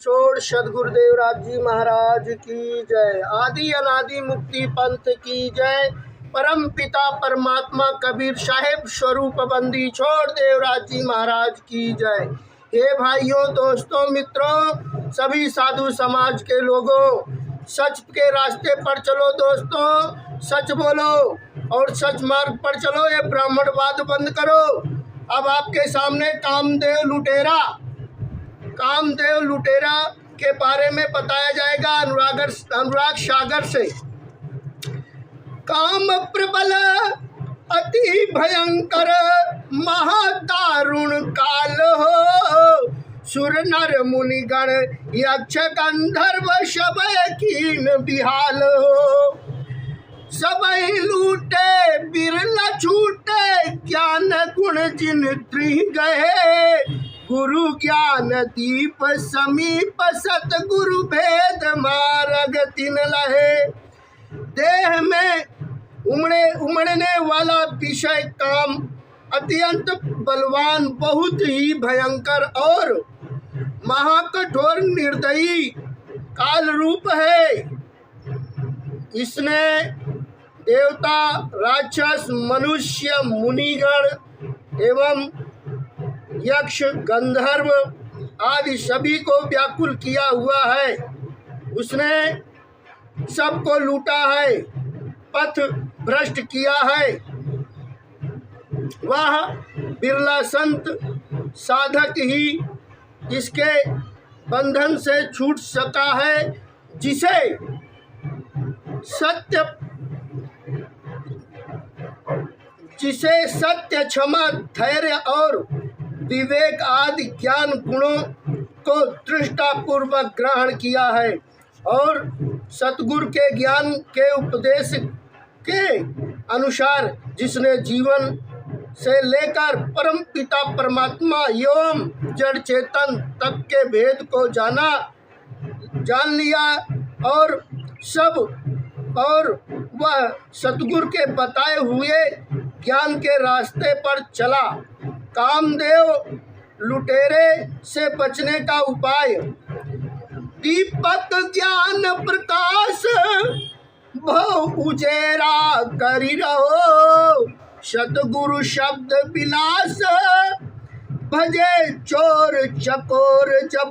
छोड़ सदगुरुदेव राज जी महाराज की जय। आदि अनादि मुक्ति पंथ की जय। परम पिता परमात्मा कबीर साहेब स्वरूप बंदी छोड़ देवराज जी महाराज की जय। हे भाइयों, दोस्तों, मित्रों, सभी साधु समाज के लोगों, सच के रास्ते पर चलो दोस्तों, सच बोलो और सच मार्ग पर चलो। ये ब्राह्मणवाद बंद करो। अब आपके सामने कामदेव लुटेरा के बारे में बताया जाएगा अनुराग सागर से। काम प्रबल अति भयंकर महादारुण काल हो, सुर नर मुनिगण यक्ष गंधर्व सब कीन बिहाल हो। सबई लूटे बिरला छूटे, ज्ञान गुण जिन त्रि गए, गुरु ज्ञान दीप समीप सतगुरु भेद मार्ग तिन लहे। देह में उमड़ने वाला विषय काम अत्यंत बलवान, बहुत ही भयंकर और महाकठोर निर्दयी काल रूप है। इसने देवता, राक्षस, मनुष्य, मुनिगण एवं यक्ष, गंधर्व आदि सभी को व्याकुल किया हुआ है। उसने सबको लूटा है, पथ भ्रष्ट किया है। वह बिरला संत साधक ही इसके बंधन से छूट सका है, जिसे सत्य, क्षमा, धैर्य और विवेक आदि ज्ञान गुणों को दृष्टापूर्वक ग्रहण किया है और सतगुरु के ज्ञान के उपदेश के अनुसार जिसने जीवन से लेकर परम पिता परमात्मा एवं जड़ चेतन तक के भेद को जान लिया और वह सतगुरु के बताए हुए ज्ञान के रास्ते पर चला। कामदेव लुटेरे से बचने का उपाय। दीपक ज्ञान प्रकाश भव उजेरा करी रहो, सतगुरु शब्द विलास भजे चोर चकोर। जब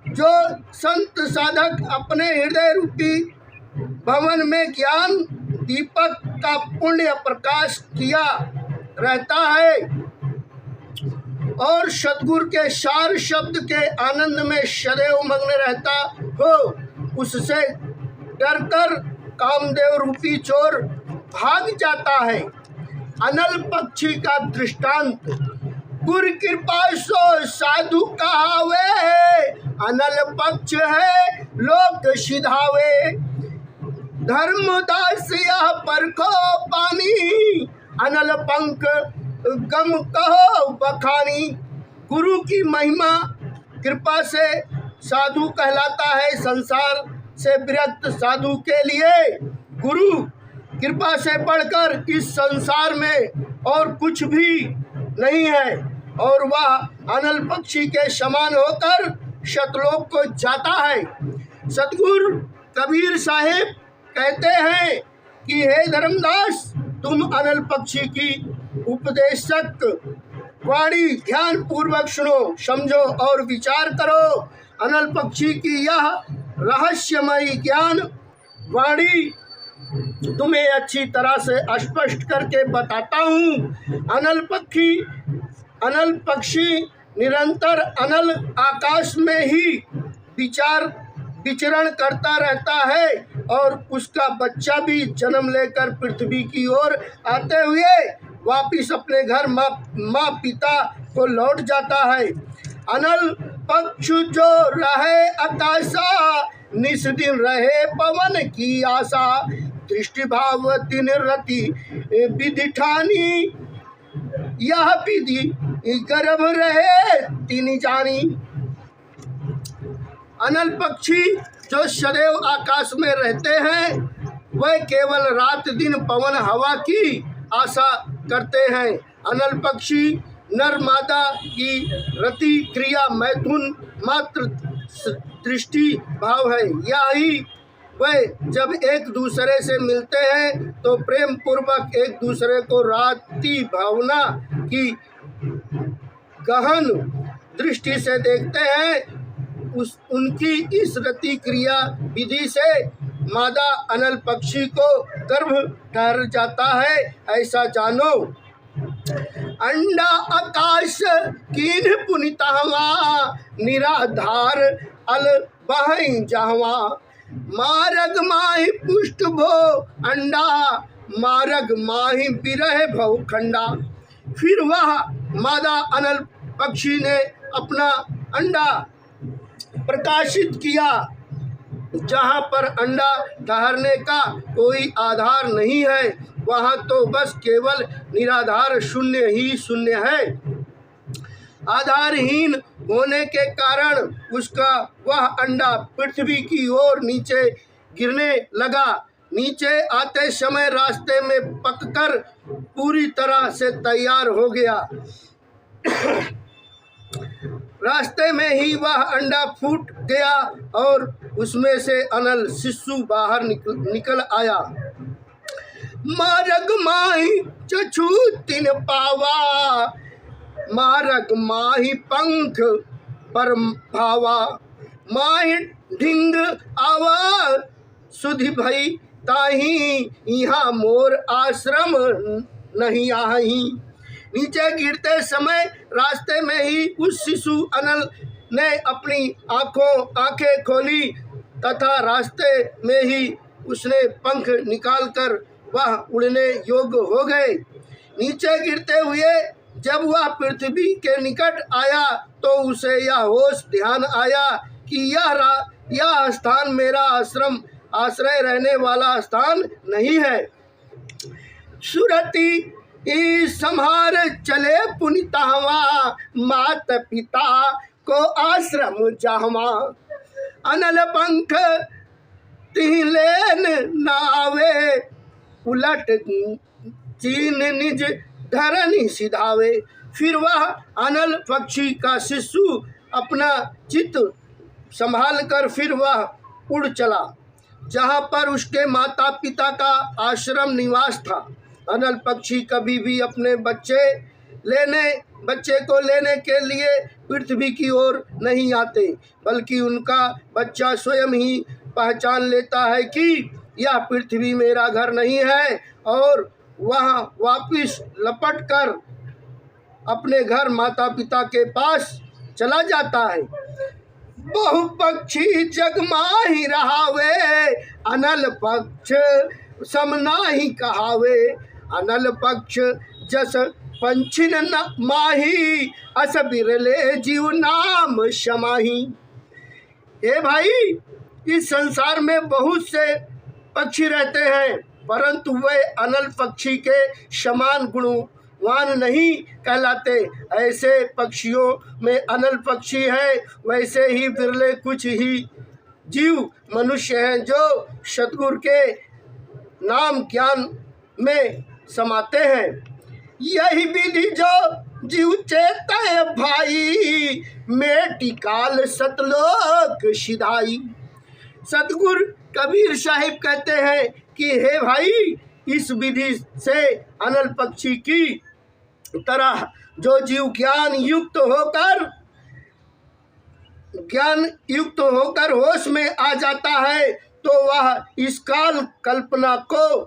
जो संत साधक अपने हृदय रूपी भवन में ज्ञान दीपक का पुण्य प्रकाश किया रहता है और सतगुरु के सार शब्द के आनंद में सदैव मग्न रहता हो, उससे डरकर कामदेव रूपी चोर भाग जाता है। अनल पक्षी का दृष्टांत। गुरु कृपा सो साधु कहावे, अनल पक्ष है लोक सिधावे। धर्मदास यह परखो पानी, अनल पंख गम कहो बखानी। गुरु की महिमा कृपा से साधु कहलाता है। संसार से विरक्त साधु के लिए गुरु कृपा से बढ़कर इस संसार में और कुछ भी नहीं है और वह अनल पक्षी के समान होकर शतलोक को जाता है। सतगुरु कबीर साहेब कहते हैं कि हे धर्मदास, तुम अनल पक्षी की उपदेशक वाणी ध्यान पूर्वक सुनो, समझो और विचार करो। अनल पक्षी की यह रहस्यमयी ज्ञान वाणी तुम्हें अच्छी तरह से स्पष्ट करके बताता हूँ। अनल पक्षी निरंतर अनल आकाश में ही विचरण करता रहता है और उसका बच्चा भी जन्म लेकर पृथ्वी की ओर आते हुए वापिस अपने घर माँ पिता को लौट जाता है। अनल पक्ष जो रहे आकाशा, निस दिन रहे पवन की आशा। दृष्टि भाव तीन रति विधि ठानी, यह विधि गर्भ रहे तीन जानी। अनल पक्षी जो सदैव आकाश में रहते हैं, वह केवल रात दिन पवन हवा की आशा करते हैं। अनल पक्षी नर मादा की रति क्रिया मैथुन मात्र दृष्टि भाव है। यही वह जब एक दूसरे से मिलते हैं तो प्रेम पूर्वक एक दूसरे को राति भावना की गहन दृष्टि से देखते हैं। उनकी इस रति क्रिया विधि से मादा अनल पक्षी को गर्भ ठहर जाता है। ऐसा जानो। अंडा आकाश कीन पुनितहवा निराधार अल बहई जहवा मारग माही पुष्ट भो अंडा मारग माही बिरह भव खंडा। फिर वह मादा अनल पक्षी ने अपना अंडा प्रकाशित किया जहाँ पर अंडा ठहरने का कोई आधार नहीं है, वहाँ तो बस केवल निराधार शून्य ही शून्य है। आधारहीन होने के कारण उसका वह अंडा पृथ्वी की ओर नीचे गिरने लगा। नीचे आते समय रास्ते में पककर पूरी तरह से तैयार हो गया। रास्ते में ही वह अंडा फूट गया और उसमें से अनल शिशु बाहर निकल आया। मारग माही चछू तिन पावा मारग माही पंख पर भावा माही ढिंग आवा सुधि भई ताही यहाँ मोर आश्रम नहीं आही। नीचे गिरते समय रास्ते में ही उस शिशु अनल ने अपनी आंखें खोली तथा रास्ते में ही उसने पंख निकालकर वह उड़ने योग्य हो गए। नीचे गिरते हुए जब वह पृथ्वी के निकट आया तो उसे यह होश ध्यान आया कि यह स्थान मेरा आश्रय रहने वाला स्थान नहीं है। सुरति संहार चले पुनितहवा मात पिता को आश्रम जहवा अनल पंख तिहलेन नावे उलट चीन निज धरनी सिधावे। फिर वह अनल पक्षी का शिशु अपना चित्त संभाल कर फिर वह उड़ चला जहाँ पर उसके माता पिता का आश्रम निवास था। अनल पक्षी कभी भी अपने बच्चे को लेने के लिए पृथ्वी की ओर नहीं आते, बल्कि उनका बच्चा स्वयं ही पहचान लेता है कि यह पृथ्वी मेरा घर नहीं है और वहाँ वापिस लपट कर अपने घर माता पिता के पास चला जाता है। बहु पक्षी जग माही रहावे अनल पक्ष समना ही कहावे। अनल पक्ष जस पंछिन न माही अस बिरले जीव नाम शमाही। ए भाई, इस संसार में बहुत से पक्षी रहते हैं, परंतु वे अनल पक्षी के समान गुणवान नहीं कहलाते। ऐसे पक्षियों में अनल पक्षी है, वैसे ही बिरले कुछ ही जीव मनुष्य हैं जो सतगुरु के नाम ज्ञान में समाते हैं। यही विधि जो जीव चेते भाई मेटी काल सतलोक सिधाई। सतगुरु कबीर साहिब कहते हैं कि हे भाई, इस विधि से अनल पक्षी की तरह जो जीव ज्ञान युक्त होकर होश में आ जाता है तो वह इस काल कल्पना को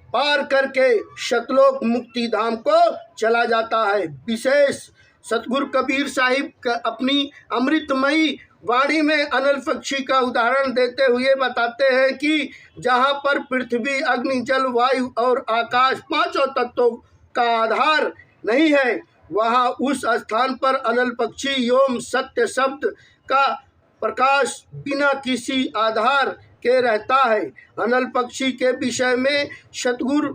पार करके शतलोक मुक्ति धाम को चला जाता है। विशेष सतगुरु कबीर साहिब अपनी अमृतमयी वाणी में अनल पक्षी का उदाहरण देते हुए बताते हैं कि जहाँ पर पृथ्वी अग्नि जल वायु और आकाश पांचों तत्वों का आधार नहीं है, वहाँ उस स्थान पर अनल पक्षी योम सत्य शब्द का प्रकाश बिना किसी आधार के रहता है। अनल पक्षी के विषय में सतगुरु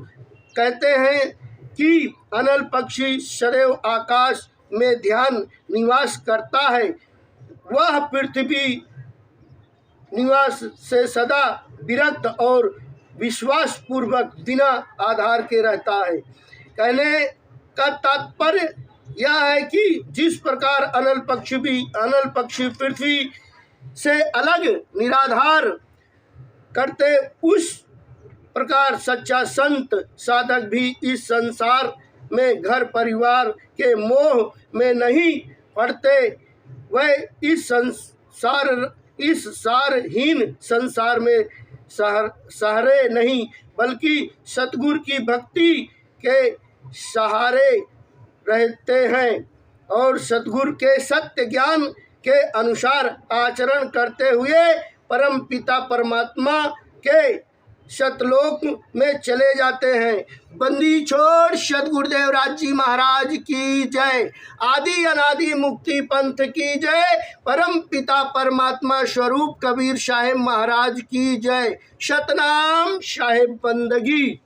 कहते हैं कि अनल पक्षी सदैव आकाश में ध्यान निवास करता है। वह पृथ्वी निवास से सदा विरक्त और विश्वास पूर्वक बिना आधार के रहता है। कहने का तात्पर्य यह है कि जिस प्रकार अनल पक्षी पृथ्वी से अलग निराधार करते, उस प्रकार सच्चा संत साधक भी इस संसार में घर परिवार के मोह में नहीं पड़ते। वह इस सारहीन संसार में सहारे नहीं, बल्कि सतगुरु की भक्ति के सहारे रहते हैं और सतगुरु के सत्य ज्ञान के अनुसार आचरण करते हुए परम पिता परमात्मा के सतलोक में चले जाते हैं। बंदी छोड़ सतगुरुदेव राज जी महाराज की जय। आदि अनादि मुक्ति पंथ की जय। परम पिता परमात्मा स्वरूप कबीर साहेब महाराज की जय। सतनाम साहेब बंदगी।